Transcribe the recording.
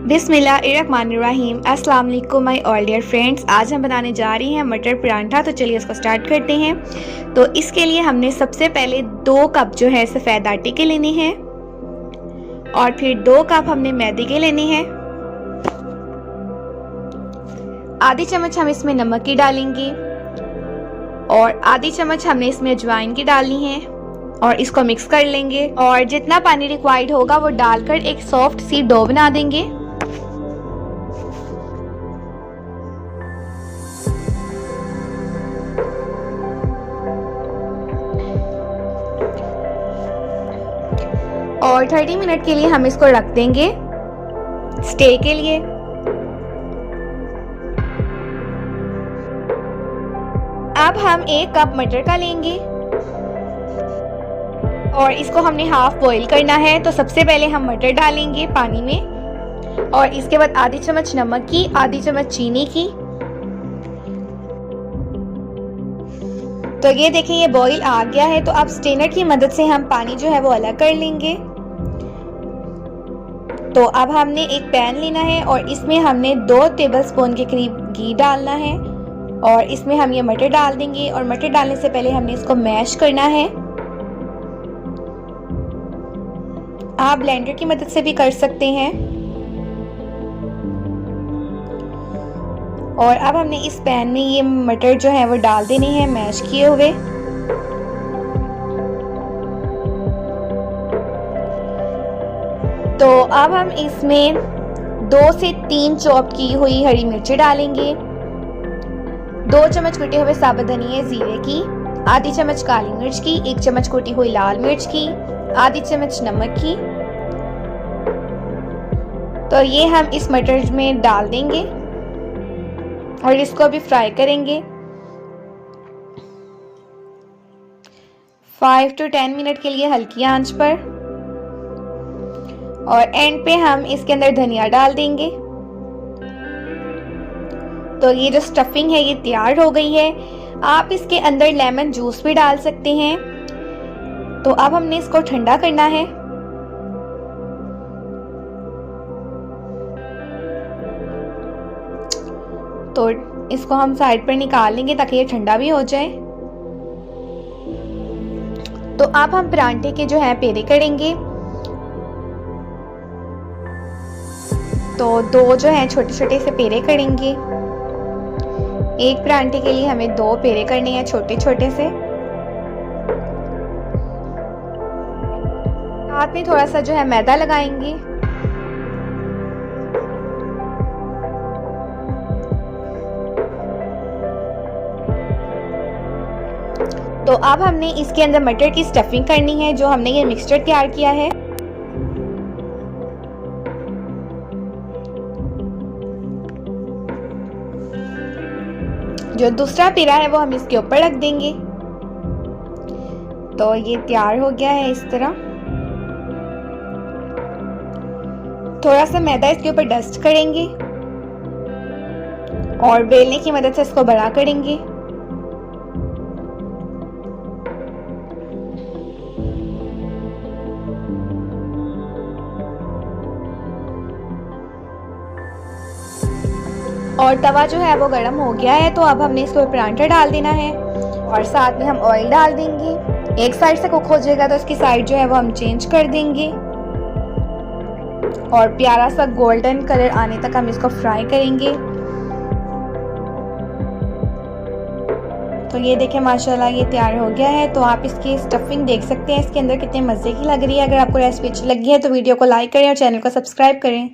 बिस्मिल्लाहिर्रहमानिर्रहीम। अस्सलाम वालेकुम माय ऑल डियर फ्रेंड्स। आज हम बनाने जा रही हैं मटर परांठा। तो चलिए इसको स्टार्ट करते हैं। तो इसके लिए हमने सबसे पहले 2 कप जो है सफ़ेद आटे के लेने हैं और फिर 2 कप हमने मैदे के लेने हैं। आधी चम्मच हम इसमें नमक की डालेंगे और आधी चम्मच हमने इसमें अजवाइन की डालनी है और इसको मिक्स कर लेंगे और जितना पानी रिक्वायर्ड होगा वो डालकर एक सॉफ्ट सी डो बना देंगे। और 30 मिनट के लिए हम इसको रख देंगे स्टे के लिए। अब हम 1 कप मटर का लेंगे और इसको हमने हाफ बॉईल करना है। तो सबसे पहले हम मटर डालेंगे पानी में और इसके बाद आधी चम्मच नमक की, आधी चम्मच चीनी की। तो ये देखें ये बॉईल आ गया है। तो अब स्ट्रेनर की मदद से हम पानी जो है वो अलग कर लेंगे। तो अब हमने एक पैन लेना है और इसमें हमने 2 टेबलस्पून के करीब घी डालना है और इसमें हम ये मटर डाल देंगे और मटर डालने से पहले हमने इसको मैश करना है। आप ब्लेंडर की मदद से भी कर सकते हैं। और अब हमने इस पैन में ये मटर जो है वो डाल देने हैं मैश किए हुए। तो अब हम इसमें 2 से 3 चॉप की हुई हरी मिर्चें डालेंगे, 2 चम्मच कुटे हुए साबुत धनिया जीरे की, आधी चम्मच काली मिर्च की, 1 चम्मच कुटी हुई लाल मिर्च की, आधी चम्मच नमक की। तो ये हम इस मटर में डाल देंगे और इसको अभी फ्राई करेंगे 5 to 10 मिनट के लिए हल्की आंच पर। और एंड पे हम इसके अंदर धनिया डाल देंगे। तो ये जो स्टफिंग है ये तैयार हो गई है। आप इसके अंदर लेमन जूस भी डाल सकते हैं। तो अब हमने इसको ठंडा करना है। तो इसको हम साइड पर निकाल लेंगे ताकि ये ठंडा भी हो जाए। तो अब हम परांठे के जो है पेड़े करेंगे। तो 2 जो है छोटे छोटे से पेड़े करेंगे। एक परांठे के लिए हमें 2 पेड़े करने हैं छोटे छोटे से। हाथ में थोड़ा सा जो है मैदा लगाएंगे तो अब हमने इसके अंदर मटर की स्टफिंग करनी है जो हमने ये मिक्सचर तैयार किया है। जो दूसरा पेड़ा है वो हम इसके ऊपर रख देंगे। तो ये तैयार हो गया है इस तरह। थोड़ा सा मैदा इसके ऊपर डस्ट करेंगे और बेलने की मदद से इसको बड़ा करेंगे। और तवा जो है वो गर्म हो गया है। तो अब हमने इसको परांठा डाल देना है और साथ में हम ऑयल डाल देंगे। एक साइड से कुक हो जाएगा तो इसकी साइड जो है वो हम चेंज कर देंगे और प्यारा सा गोल्डन कलर आने तक हम इसको फ्राई करेंगे। तो ये देखें माशाल्लाह ये तैयार हो गया है। तो आप इसकी स्टफिंग देख सकते हैं इसके अंदर कितने मज़े की लग रही है। अगर आपको रेसिपी अच्छी लगी है तो वीडियो को लाइक करें और चैनल को सब्सक्राइब करें।